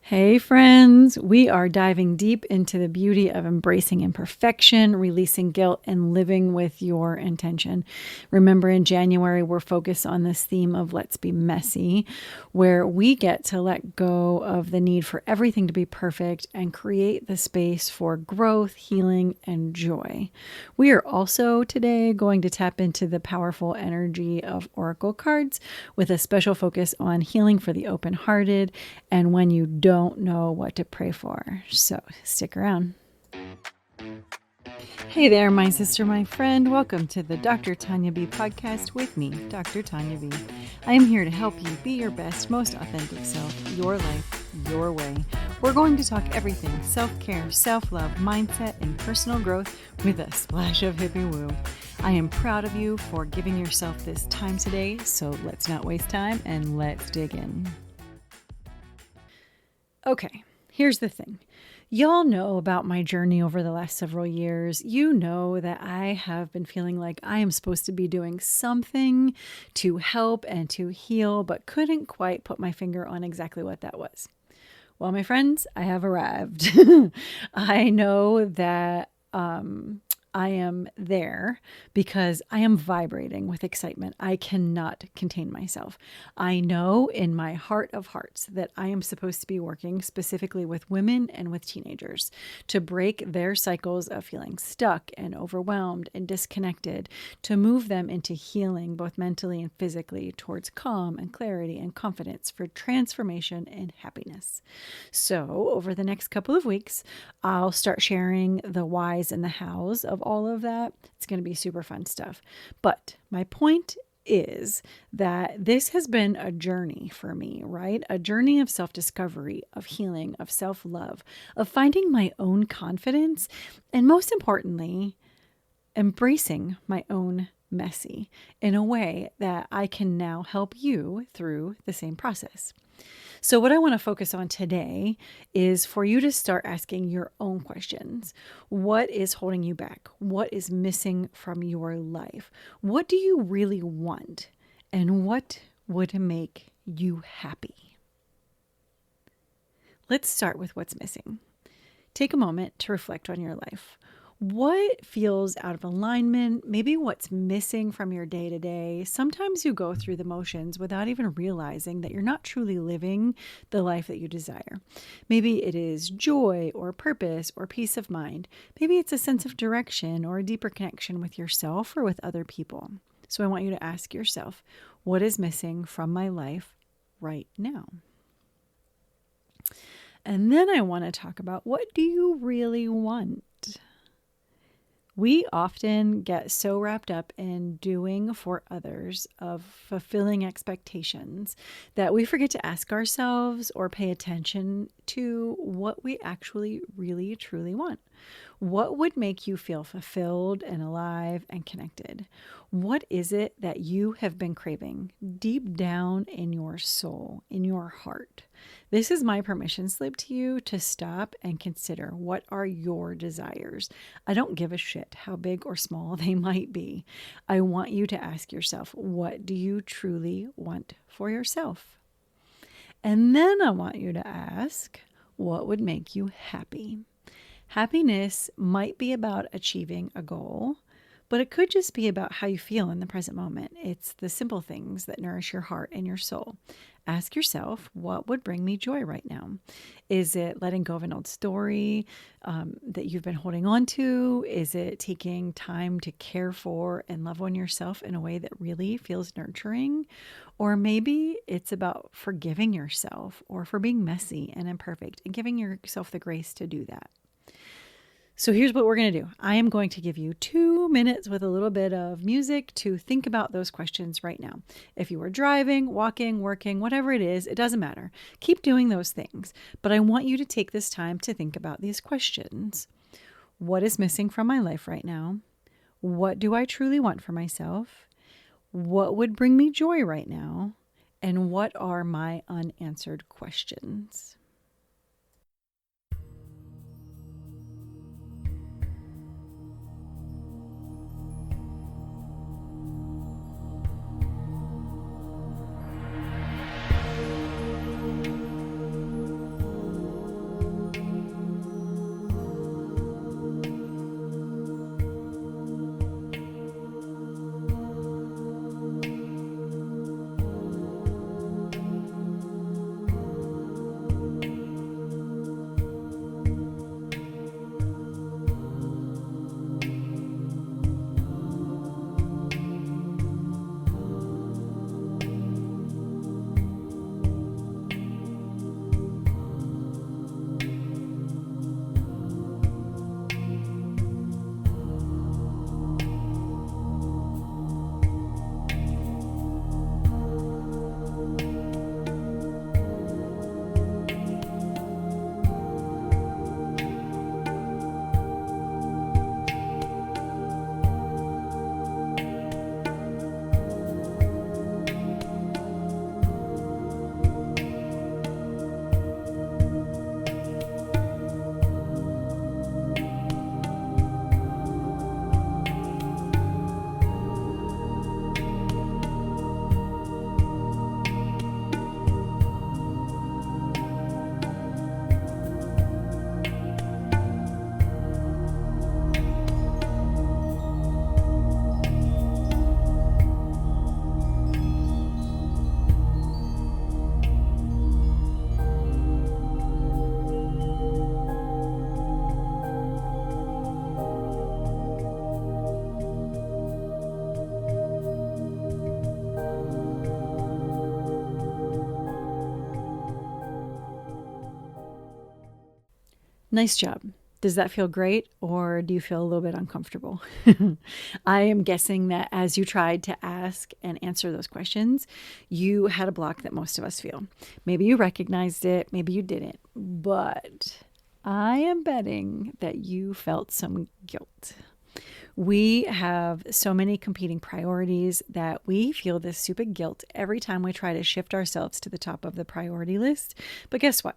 Hey friends, we are diving deep into the beauty of embracing imperfection, releasing guilt, and living with your intention. Remember, in January, we're focused on this theme of let's be messy, where we get to let go of the need for everything to be perfect and create the space for growth, healing, and joy. We are also today going to tap into the powerful energy of oracle cards with a special focus on healing for the open-hearted and when you don't know what to pray for. So stick around. Hey there, my sister, my friend. Welcome to the Dr. Tanya B podcast with me, Dr. Tanya B. I am here to help you be your best, most authentic self, your life, your way. We're going to talk everything self-care, self-love, mindset, and personal growth with a splash of hippie woo. I am proud of you for giving yourself this time today, so let's not waste time and let's dig in. Okay, here's the thing. Y'all know about my journey over the last several years. You know that I have been feeling like I am supposed to be doing something to help and to heal, but couldn't quite put my finger on exactly what that was. Well, my friends, I have arrived. I know that I am there because I am vibrating with excitement. I cannot contain myself. I know in my heart of hearts that I am supposed to be working specifically with women and with teenagers to break their cycles of feeling stuck and overwhelmed and disconnected, to move them into healing both mentally and physically towards calm and clarity and confidence for transformation and happiness. So over the next couple of weeks, I'll start sharing the whys and the hows of all of that. It's going to be super fun stuff. But my point is that this has been a journey for me, right? A journey of self-discovery, of healing, of self-love, of finding my own confidence, and most importantly, embracing my own messy in a way that I can now help you through the same process. So what I want to focus on today is for you to start asking your own questions. What is holding you back? What is missing from your life? What do you really want? And what would make you happy? Let's start with what's missing. Take a moment to reflect on your life. What feels out of alignment? Maybe what's missing from your day to day. Sometimes you go through the motions without even realizing that you're not truly living the life that you desire. Maybe it is joy or purpose or peace of mind. Maybe it's a sense of direction or a deeper connection with yourself or with other people. So I want you to ask yourself, what is missing from my life right now? And then I want to talk about, what do you really want? We often get so wrapped up in doing for others, of fulfilling expectations, that we forget to ask ourselves or pay attention to what we actually really truly want. What would make you feel fulfilled and alive and connected? What is it that you have been craving deep down in your soul, in your heart? This is my permission slip to you to stop and consider, what are your desires? I don't give a shit how big or small they might be. I want you to ask yourself, what do you truly want for yourself? And then I want you to ask, what would make you happy? Happiness might be about achieving a goal, but it could just be about how you feel in the present moment. It's the simple things that nourish your heart and your soul. Ask yourself, what would bring me joy right now? Is it letting go of an old story that you've been holding on to? Is it taking time to care for and love on yourself in a way that really feels nurturing? Or maybe it's about forgiving yourself or for being messy and imperfect and giving yourself the grace to do that. So here's what we're going to do. I am going to give you 2 minutes with a little bit of music to think about those questions right now. If you are driving, walking, working, whatever it is, it doesn't matter. Keep doing those things. But I want you to take this time to think about these questions. What is missing from my life right now? What do I truly want for myself? What would bring me joy right now? And what are my unanswered questions? Nice job. Does that feel great, or do you feel a little bit uncomfortable? I am guessing that as you tried to ask and answer those questions, you had a block that most of us feel. Maybe you recognized it, maybe you didn't, but I am betting that you felt some guilt. We have so many competing priorities that we feel this stupid guilt every time we try to shift ourselves to the top of the priority list. But guess what?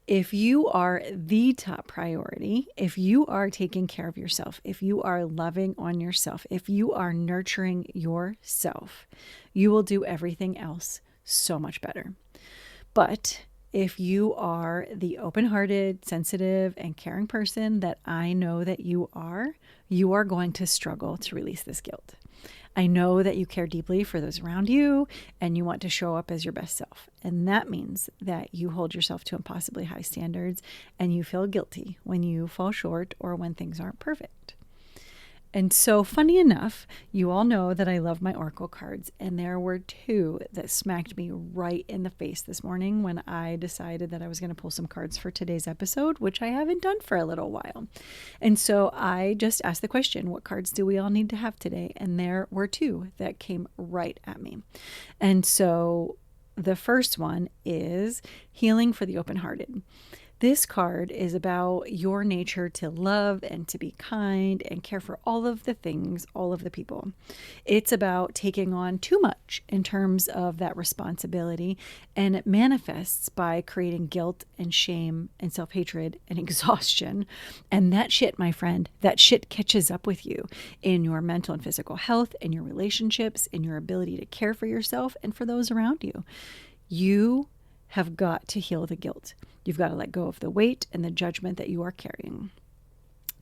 If you are the top priority, if you are taking care of yourself, if you are loving on yourself, if you are nurturing yourself, you will do everything else so much better. But if you are the open-hearted, sensitive, and caring person that I know that you are going to struggle to release this guilt. I know that you care deeply for those around you and you want to show up as your best self. And that means that you hold yourself to impossibly high standards and you feel guilty when you fall short or when things aren't perfect. And so, funny enough, you all know that I love my Oracle cards, and there were two that smacked me right in the face this morning when I decided that I was going to pull some cards for today's episode, which I haven't done for a little while. And so I just asked the question, what cards do we all need to have today? And there were two that came right at me. And so the first one is Healing for the Open-Hearted. This card is about your nature to love and to be kind and care for all of the things, all of the people. It's about taking on too much in terms of that responsibility, and it manifests by creating guilt and shame and self-hatred and exhaustion. And that shit, my friend, that shit catches up with you in your mental and physical health, in your relationships, in your ability to care for yourself and for those around you. You have got to heal the guilt. You've got to let go of the weight and the judgment that you are carrying.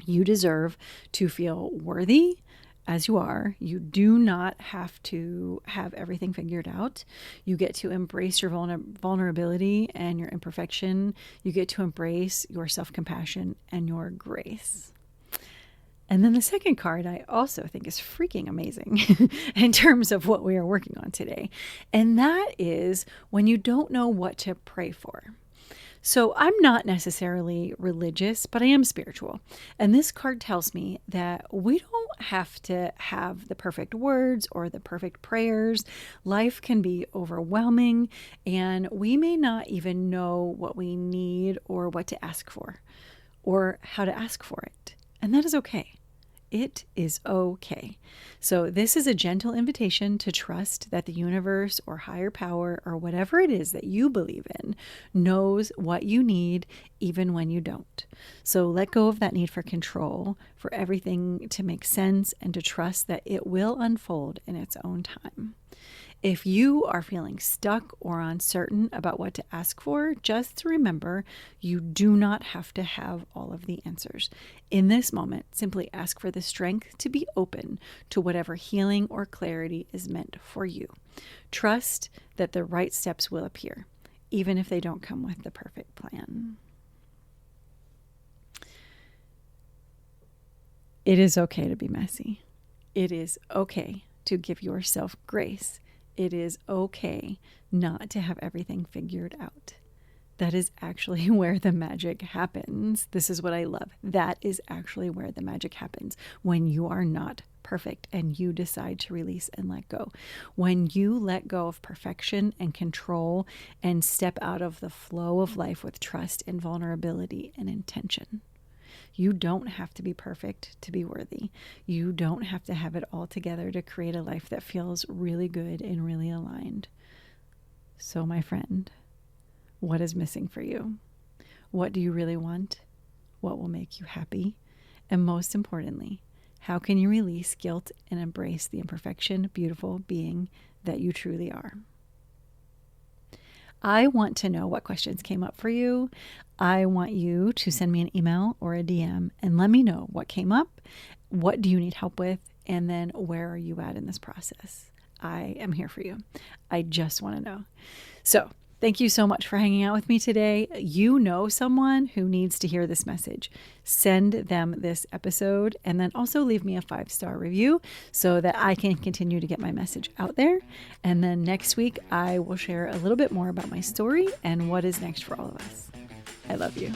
You deserve to feel worthy as you are. You do not have to have everything figured out. You get to embrace your vulnerability and your imperfection. You get to embrace your self-compassion and your grace. And then the second card I also think is freaking amazing in terms of what we are working on today. And that is when you don't know what to pray for. So I'm not necessarily religious, but I am spiritual. And this card tells me that we don't have to have the perfect words or the perfect prayers. Life can be overwhelming, and we may not even know what we need or what to ask for or how to ask for it. And that is okay. It is okay. So this is a gentle invitation to trust that the universe or higher power or whatever it is that you believe in knows what you need even when you don't. So let go of that need for control, for everything to make sense, and to trust that it will unfold in its own time. If you are feeling stuck or uncertain about what to ask for, just remember you do not have to have all of the answers. In this moment, simply ask for the strength to be open to whatever healing or clarity is meant for you. Trust that the right steps will appear, even if they don't come with the perfect plan. It is okay to be messy. It is okay to give yourself grace. It is okay not to have everything figured out. That is actually where the magic happens. This is what I love. That is actually where the magic happens, when you are not perfect and you decide to release and let go. When you let go of perfection and control and step out of the flow of life with trust and vulnerability and intention. You don't have to be perfect to be worthy. You don't have to have it all together to create a life that feels really good and really aligned. So, my friend, what is missing for you? What do you really want? What will make you happy? And most importantly, how can you release guilt and embrace the imperfection, beautiful being that you truly are? I want to know what questions came up for you. I want you to send me an email or a DM and let me know what came up, what do you need help with, and then where are you at in this process? I am here for you. I just want to know. So, thank you so much for hanging out with me today. You know someone who needs to hear this message. Send them this episode and then also leave me a 5-star review so that I can continue to get my message out there. And then next week, I will share a little bit more about my story and what is next for all of us. I love you.